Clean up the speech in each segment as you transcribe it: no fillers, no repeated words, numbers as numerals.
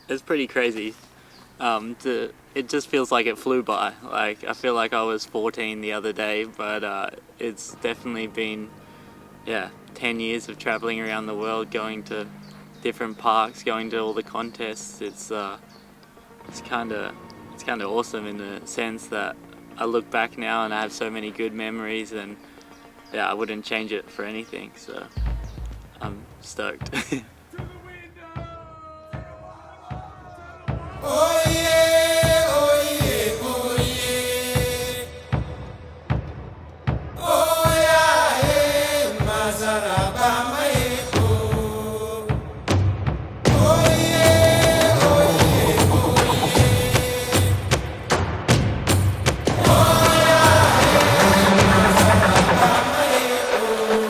it's pretty crazy. It just feels like it flew by. Like, I feel like I was 14 the other day, but it's definitely been, yeah, 10 years of traveling around the world, going to different parks, going to all the contests. It's kind of awesome in the sense that I look back now and I have so many good memories, and yeah, I wouldn't change it for anything. So I'm stoked. Oh yeah, oh yeah, oh yeah. Oh yeah, eh, Mazaraba, eh, oh. Oh yeah, oh yeah, oh yeah. Oh yeah, eh, Mazaraba, eh, oh.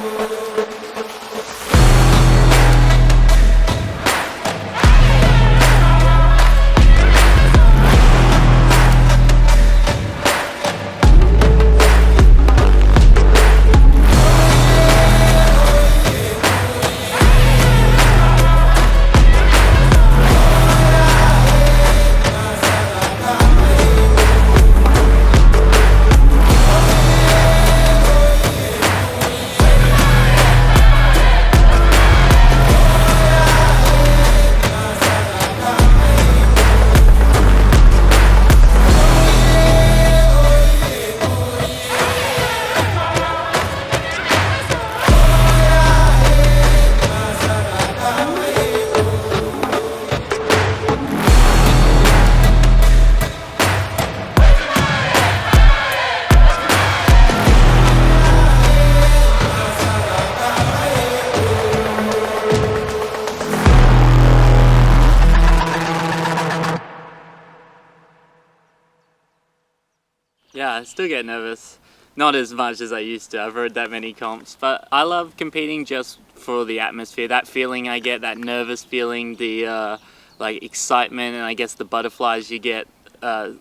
Yeah, I still get nervous. Not as much as I used to. I've rode that many comps, but I love competing just for the atmosphere. That feeling I get, that nervous feeling, the like excitement, and I guess the butterflies you get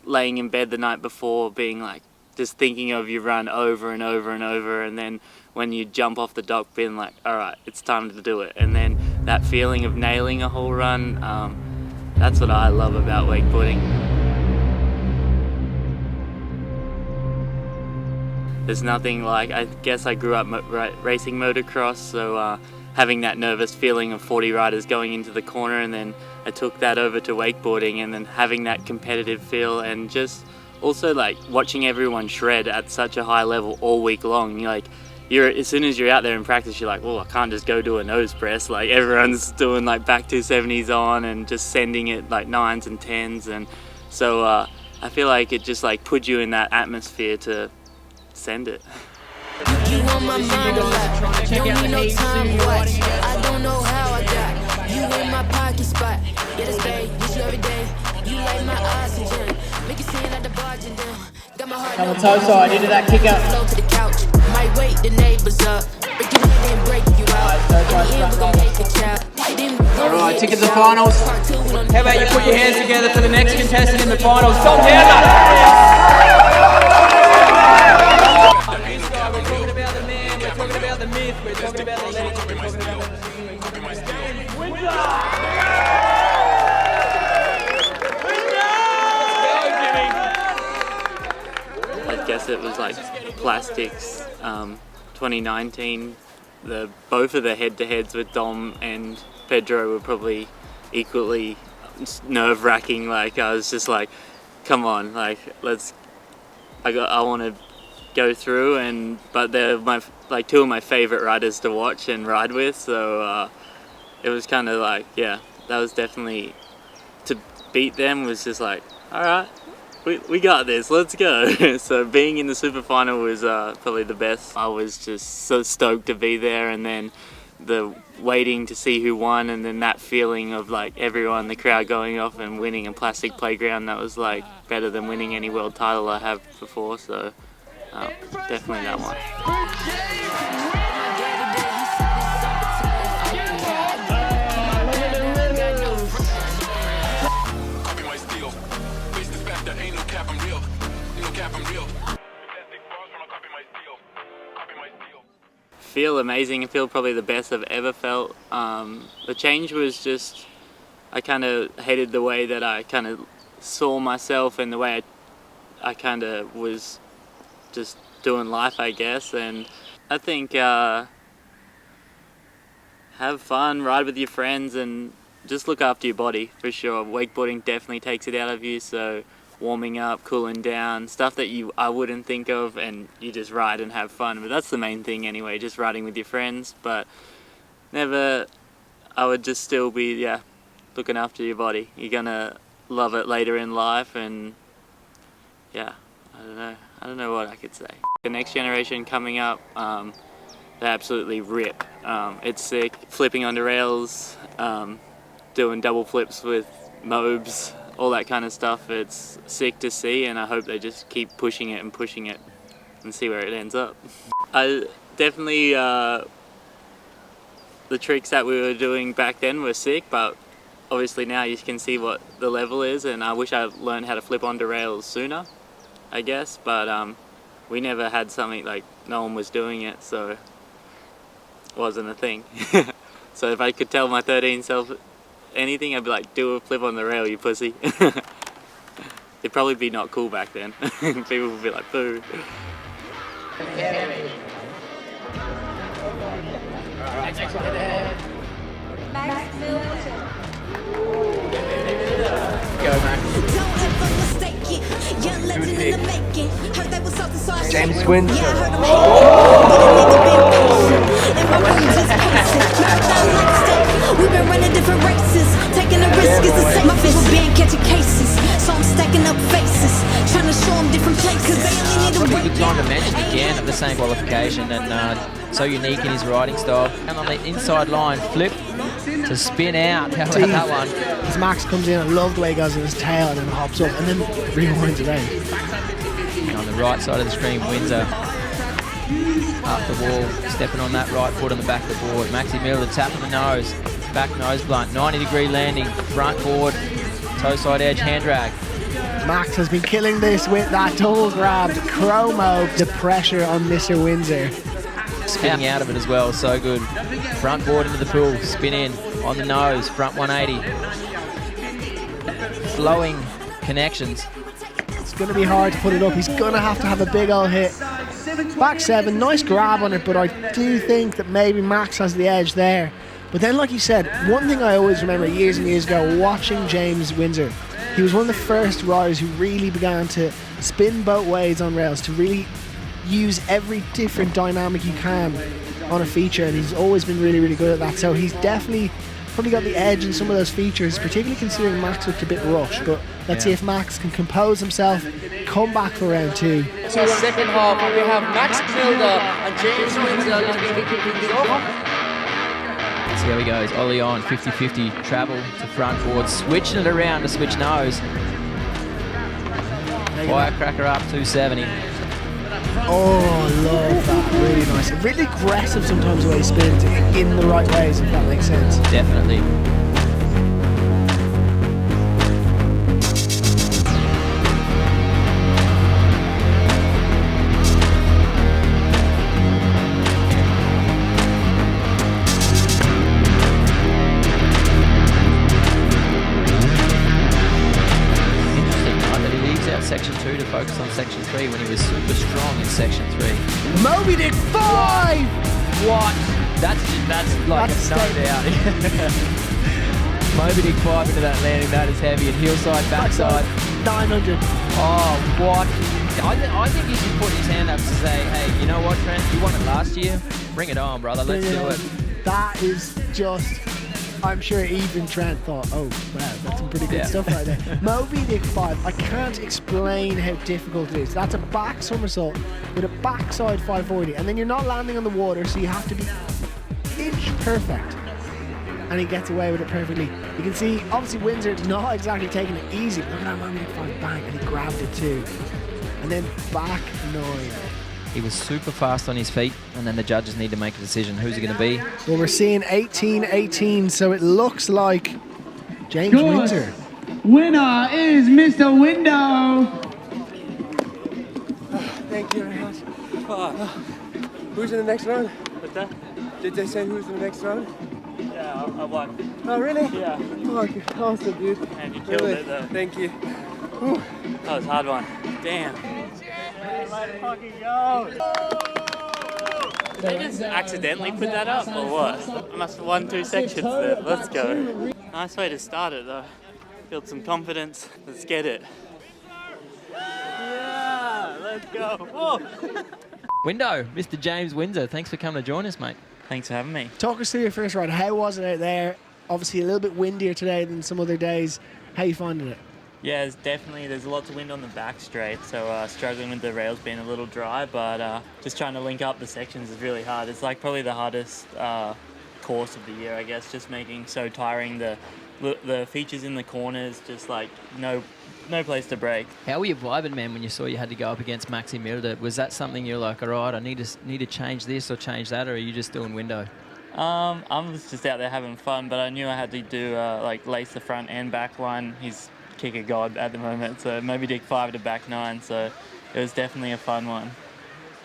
laying in bed the night before, being like just thinking of your run over and over and over, and then when you jump off the dock, being like, all right, it's time to do it, and then that feeling of nailing a whole run. That's what I love about wakeboarding. There's nothing like, I guess I grew up racing motocross, so having that nervous feeling of 40 riders going into the corner, and then I took that over to wakeboarding, and then having that competitive feel, and just also like watching everyone shred at such a high level all week long. As soon as you're out there in practice, you're like, oh, I can't just go do a nose press. Like, everyone's doing like back 270s on and just sending it like 9s and 10s, and so I feel like it just like put you in that atmosphere to send it. You on my mind a lot. Don't need no time watch. I don't know how I got you in my pocket spot. Yeah, this day, wish you every day. You like my oxygen. Make it seem like the barging down. Got my heart. Come on, toe side into that kick up. Flow to the couch. Might wake the neighbors up. Breaking it and break you out. In the end, we gon' make a child. Alright, ticket to the finals. How about you put your hands together for the next contestant in the finals, Tom Downer. We're talking about the man, we're talking about the myth, we're talking about the legend, we're talking about the James Windsor! I guess it was like Plastics 2019. Both of the head-to-heads with Dom and Pedro were probably equally nerve-wracking. Like, I was just like, come on, like, I want to go through, but they're two of my favorite riders to watch and ride with, so it was kind of like, yeah, that was definitely, to beat them was just like, all right, we got this, let's go. So being in the super final was probably the best. I was just so stoked to be there, and then the waiting to see who won, and then that feeling of like everyone, the crowd going off and winning a plastic playground, that was like better than winning any world title I have before, so definitely that one. Feel amazing. I feel probably the best I've ever felt. The change was just I kind of hated the way that I kind of saw myself and the way I kind of was just doing life, I guess. And I think have fun, ride with your friends, and just look after your body for sure. Wakeboarding definitely takes it out of you, so warming up, cooling down, stuff that I wouldn't think of, and you just ride and have fun. But that's the main thing anyway, just riding with your friends. But I would just still be, looking after your body. You're gonna love it later in life, and I don't know what I could say. The next generation coming up, they absolutely rip. It's sick. Flipping onto rails, doing double flips with mobs, all that kind of stuff. It's sick to see, and I hope they just keep pushing it and see where it ends up. I definitely, the tricks that we were doing back then were sick, but obviously now you can see what the level is, and I wish I learned how to flip onto rails sooner, I guess, but we never had something like, no one was doing it, so it wasn't a thing. So if I could tell my 13 self anything, I'd be like, do a flip on the rail, you pussy. It'd probably be not cool back then. People would be like, boo. James Windsor. We've been running different races, taking a risk is the same. My fish being catching cases, so I'm stacking up faces, trying to show them different places. They only need Probably a good time to mention again of the same qualification, and so unique in his riding style. And on the inside line, flip to spin out. How about that one? As Max comes in, I love the way he goes in his tail and then hops up and then rewinds it out. And on the right side of the screen, Windsor up the wall, stepping on that right foot on the back of the board. Maxi Miller tapping the nose, back nose blunt, 90-degree landing, front board, toe side edge, hand drag. Max has been killing this with that double grab, chromo, the pressure on Mr. Windsor. Spinning out of it as well, so good. Front board into the pool, spin in, on the nose, front 180. Flowing connections. It's going to be hard to put it up. He's going to have a big old hit. Back 7, nice grab on it, but I do think that maybe Max has the edge there. But then, like you said, one thing I always remember years and years ago, watching James Windsor, he was one of the first riders who really began to spin both ways on rails, to really use every different dynamic you can on a feature, and he's always been really, really good at that. So he's definitely probably got the edge in some of those features, particularly considering Max looked a bit rushed. But let's see if Max can compose himself, come back for round 2. So second half, we have Max Milder and James Windsor going to be kicking things off. See how he goes. Ollie on, 50-50 travel to front board, switching it around to switch nose. Firecracker up 270. Oh, I love that. Really nice. Really aggressive sometimes the way he spins in the right ways, if that makes sense. Definitely. Section 2 to focus on Section 3 when he was super strong in Section 3. Moby Dick 5! What? That's like That's a no doubt. Moby Dick 5 into that landing, that is heavy. And hillside, backside. 900. Oh, what? I think he should put his hand up to say, hey, you know what, Trent? You won it last year. Bring it on, brother. Let's do it. That is just... I'm sure even Trent thought, oh, wow, that's some pretty good stuff right there. Moby Dick 5, I can't explain how difficult it is. That's a back somersault with a backside 540, and then you're not landing on the water, so you have to be inch perfect. And he gets away with it perfectly. You can see, obviously, Windsor not exactly taking it easy. Look at that Moby Dick 5, bang, and he grabbed it too. And then back 9. He was super fast on his feet, and then the judges need to make a decision. Who's it going to be? Well, we're seeing 18-18, so it looks like James Windsor. Winner is Mr. Window. Thank you very much. Who's in the next round? What's that? Did they say who's in the next round? Yeah, I won. Oh, really? Yeah. Oh, awesome, dude. And you killed it though. Thank you. That was a hard one. Damn. Let's fucking go. Did they just accidentally put that up or what? I must have won 2 sections there. Let's go. Nice way to start it though. Build some confidence. Let's get it. Yeah, let's go. Whoa. Window, Mr. James Windsor, thanks for coming to join us, mate. Thanks for having me. Talk us through your first ride. How was it out there? Obviously a little bit windier today than some other days. How are you finding it? Yeah, there's lots of wind on the back straight, so struggling with the rails being a little dry, but just trying to link up the sections is really hard. It's like probably the hardest course of the year, I guess, just making so tiring. The features in the corners, just like no place to break. How were you vibing, man, when you saw you had to go up against Maxi Milder? Was that something you're like, all right, I need to change this or change that, or are you just doing window? I'm just out there having fun, but I knew I had to do like lace the front and back line. He's kick a god at the moment, so maybe dig 5 to back 9, so it was definitely a fun one.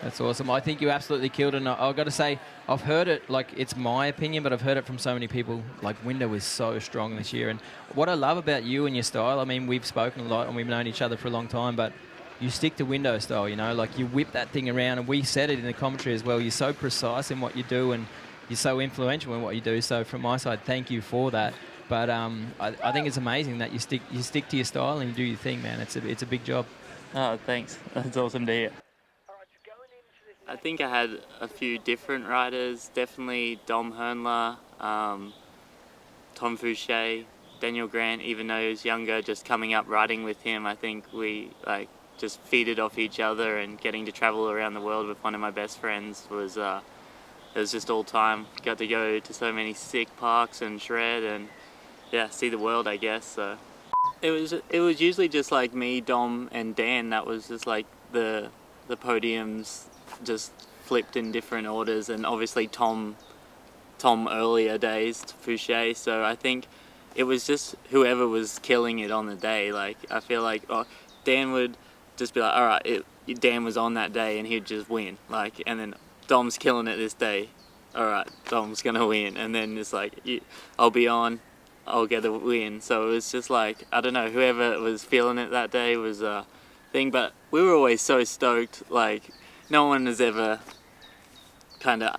That's awesome. I think you absolutely killed it. And I've got to say, I've heard it, like, it's my opinion, but I've heard it from so many people, like, window is so strong this year. And what I love about you and your style, I mean, we've spoken a lot and we've known each other for a long time, but you stick to window style, you know, like you whip that thing around, and we said it in the commentary as well. You're so precise in what you do and you're so influential in what you do. So from my side, thank you for that. But I think it's amazing that you stick to your style and you do your thing, man. It's a big job. Oh, thanks. That's awesome to hear. I think I had a few different riders. Definitely Dom Hernler, Tom Fouché, Daniel Grant. Even though he was younger, just coming up riding with him, I think we just feeded off each other, and getting to travel around the world with one of my best friends was it was just all time. Got to go to so many sick parks and shred and see the world, I guess. So it was usually just like me, Dom, and Dan. That was just like the podiums just flipped in different orders, and obviously Tom earlier days, Fouché. So I think it was just whoever was killing it on the day. Like I feel like Dan would just be like, all right, Dan was on that day and he'd just win. Like, and then Dom's killing it this day. All right, Dom's gonna win, and then it's like I'll be on. I'll get a win. So it was just like, I don't know, whoever was feeling it that day was a thing. But we were always so stoked. Like, no one was ever kind of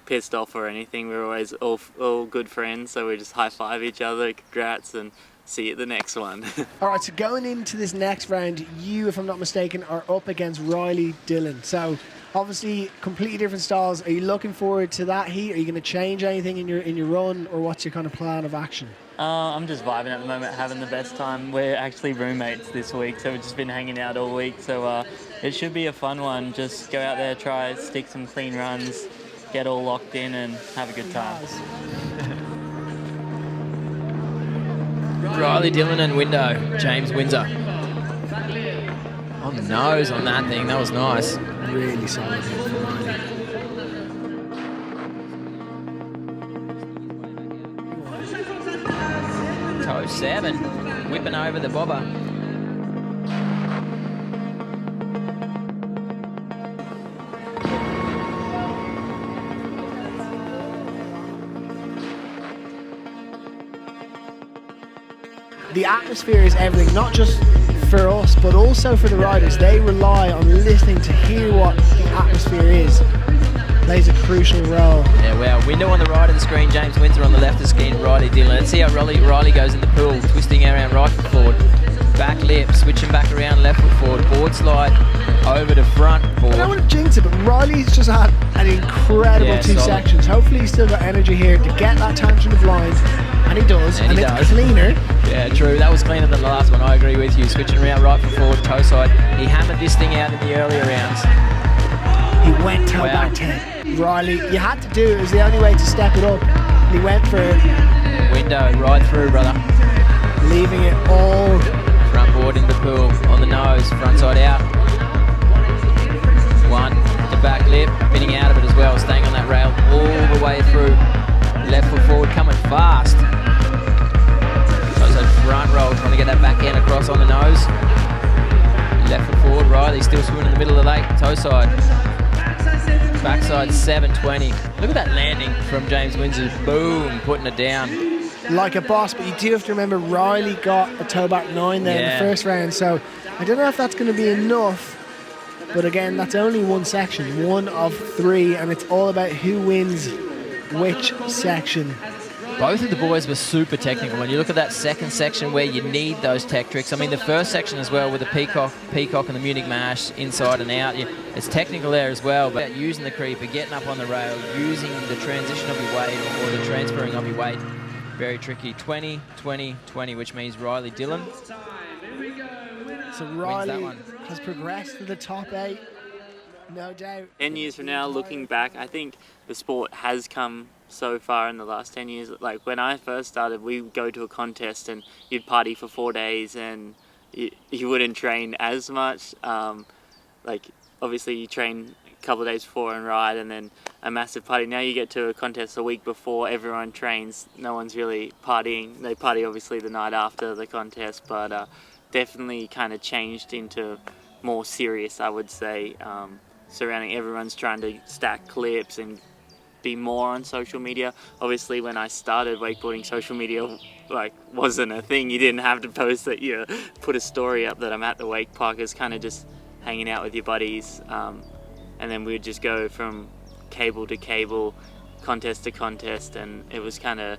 pissed off or anything. We were always all good friends. So we just high five each other, congrats, and see you at the next one. All right, so going into this next round, you, if I'm not mistaken, are up against Riley Dillon. So obviously completely different styles. Are you looking forward to that heat? Are you going to change anything in your run, or what's your kind of plan of action? I'm just vibing at the moment, having the best time. We're actually roommates this week, so we've just been hanging out all week. So it should be a fun one. Just go out there, try, stick some clean runs, get all locked in and have a good time. Riley Dillon and window, James Windsor. On the nose on that thing, that was nice. Really solid hit from Riley. Toe 7, whipping over the bobber. The atmosphere is everything, not just for us, but also for the riders. They rely on listening to hear what the atmosphere is. Plays a crucial role. Yeah, wow. Window on the right of the screen, James Windsor on the left of the screen, Riley Dillon. Let's see how Riley goes in the pool, twisting around right foot forward. Back lip, switching back around left foot forward. Board slide over to front board. I don't want to jinx it, but Riley's just had an incredible two solid sections. Hopefully he's still got energy here to get that tangent of line. And he does, and he it's does. cleaner. Yeah, true. That was cleaner than the last one. I agree with you. Switching around right foot forward, toe side. He hammered this thing out in the earlier rounds. He went toe back 10. Riley, you had to do it. It was the only way to step it up. And he went for it. Window right through, brother. Leaving it all. Front board in the pool, on the nose, front side out. One, the back lip, spinning out of it as well, staying on that rail all the way through. Left foot forward, coming fast. So front roll, trying to get that back end across on the nose. Left foot forward, Riley still swimming in the middle of the lake, toe side. Backside 720. Look at that landing from James Windsor. Boom, putting it down. Like a boss, but you do have to remember Riley got a toe back 9 there in the first round, so I don't know if that's going to be enough. But again, that's only one section, 1 of 3, and it's all about who wins which section. Both of the boys were super technical. When you look at that second section where you need those tech tricks, I mean the first section as well with the peacock and the Munich mash inside and out, it's technical there as well, but using the creeper, getting up on the rail, using the transition of your weight or the transferring of your weight, very tricky. 20, 20, 20, which means Riley Dillon. So Riley has progressed to the top 8, no doubt. 10 years from now, looking back, I think the sport has come so far in the last 10 years. Like when I first started, we would go to a contest and you'd party for 4 days and you wouldn't train as much. Like obviously you train a couple of days before and ride and then a massive party. Now you get to a contest a week before, everyone trains, no one's really partying. They party obviously the night after the contest, but definitely kind of changed into more serious, I would say, surrounding everyone's trying to stack clips and be more on social media. Obviously when I started wakeboarding, social media wasn't a thing. You didn't have to post that you put a story up that I'm at the wake park. It's kind of just hanging out with your buddies, and then we'd just go from cable to cable, contest to contest, and it was kind of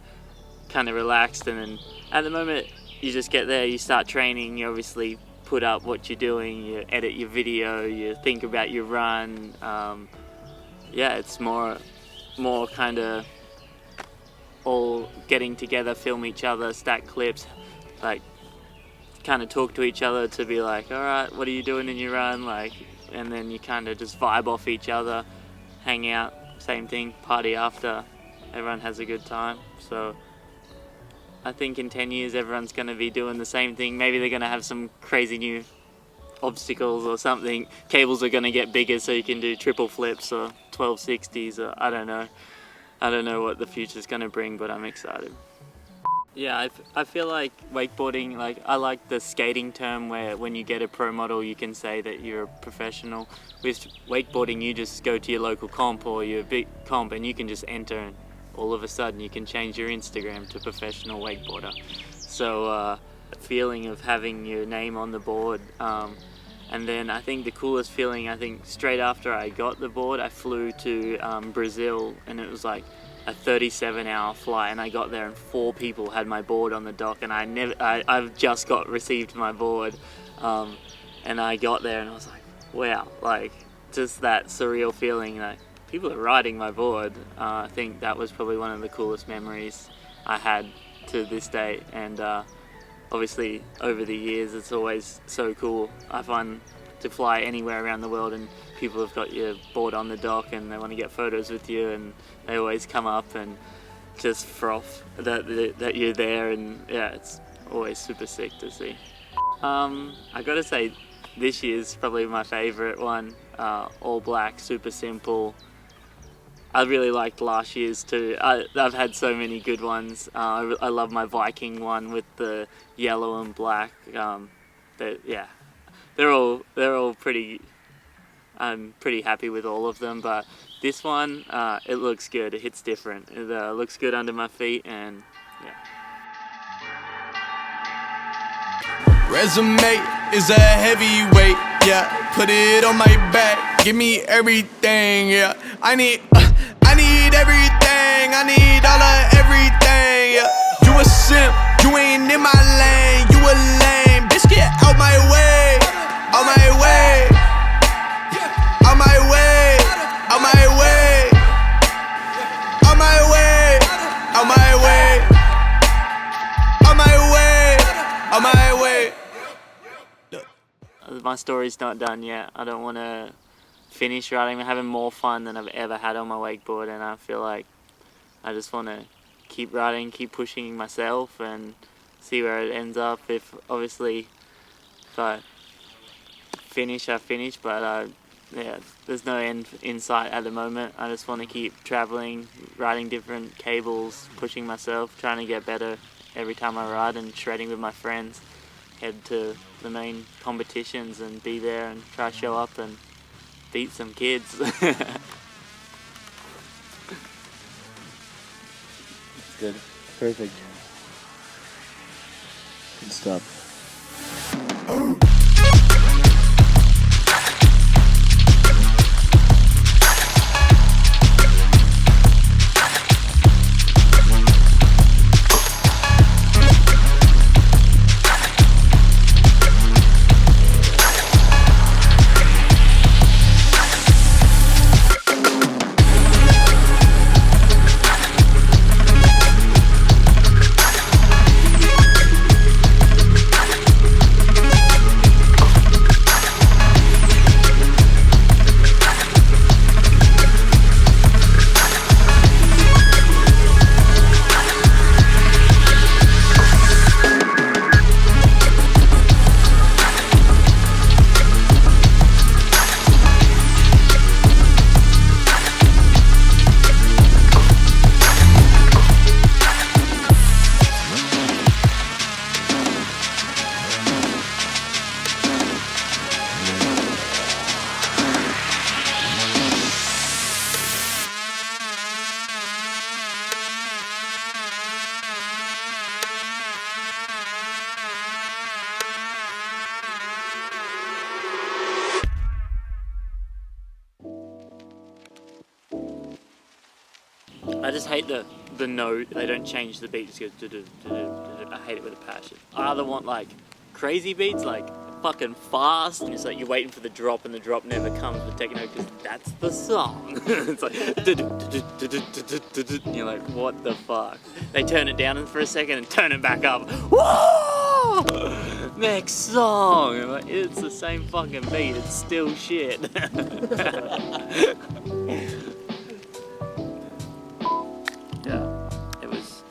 relaxed. And then at the moment you just get there, you start training, you obviously put up what you're doing, you edit your video, you think about your run. It's more kind of all getting together, film each other, stack clips, like kind of talk to each other to be like, all right, what are you doing in your run? And then you kind of just vibe off each other, hang out, same thing, party after, everyone has a good time. So I think in 10 years everyone's going to be doing the same thing. Maybe they're going to have some crazy new obstacles or something. Cables are going to get bigger so you can do triple flips or 1260s or I don't know what the future's going to bring, but I'm excited. Yeah, I feel like wakeboarding, I like the skating term where when you get a pro model you can say that you're a professional. With wakeboarding you just go to your local comp or your big comp and you can just enter and all of a sudden you can change your Instagram to professional wakeboarder. So the feeling of having your name on the board, and then I think the coolest feeling, I think straight after I got the board I flew to Brazil, and it was like a 37-hour flight, and I got there and 4 people had my board on the dock, and I've just received my board, and I got there and I was like, wow, just that surreal feeling that people are riding my board. I think that was probably one of the coolest memories I had to this day, and obviously over the years it's always so cool. I find to fly anywhere around the world and people have got your board on the dock and they want to get photos with you, and they always come up and just froth that you're there, and yeah, it's always super sick to see. I gotta say this year's probably my favorite one. All black, super simple. I really liked last year's too. I've had so many good ones. I love my Viking one with the yellow and black. They're all pretty. I'm pretty happy with all of them, but this one, it looks good. It hits different. It looks good under my feet, and yeah. Resume is a heavyweight, yeah. Put it on my back, give me everything, yeah. I need everything, I need all of everything, yeah. You a simp, you ain't in my lane, you a lame. Bitch, get out my way, out my way, out my way, out my way, out my way, out my way, out my way, out my way. My story's not done yet. I don't want to finish riding. I'm having more fun than I've ever had on my wakeboard, and I feel like I just want to keep riding, keep pushing myself, and see where it ends up. If I finish, I finish, but yeah, there's no end in sight at the moment. I just want to keep traveling, riding different cables, pushing myself, trying to get better every time I ride, and shredding with my friends. Head to the main competitions and be there and try to show up and beat some kids. good. Perfect. Good stuff. I just hate the note. They don't change the beat. It just goes do-do-do-do-do-do. I hate it with a passion. I either want like crazy beats, like fucking fast, and it's like you're waiting for the drop and the drop never comes with techno because that's the song. It's like and you're like, what the fuck? They turn it down for a second and turn it back up. Whoa! Next song. I'm like, it's the same fucking beat. It's still shit.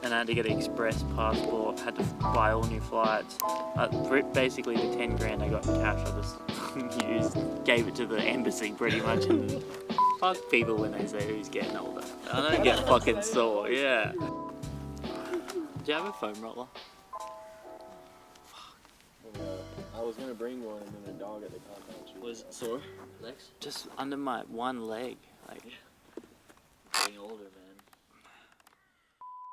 And I had to get an express passport, had to buy all new flights. Basically the 10 grand I got in cash, I just used, gave it to the embassy pretty much. And fuck people when they say who's getting older. I don't get fucking sore, yeah. Do you have a foam roller? I was gonna bring one and then the dog at the compound. Was it sore? Legs? Just under my one leg. Like, getting older, man.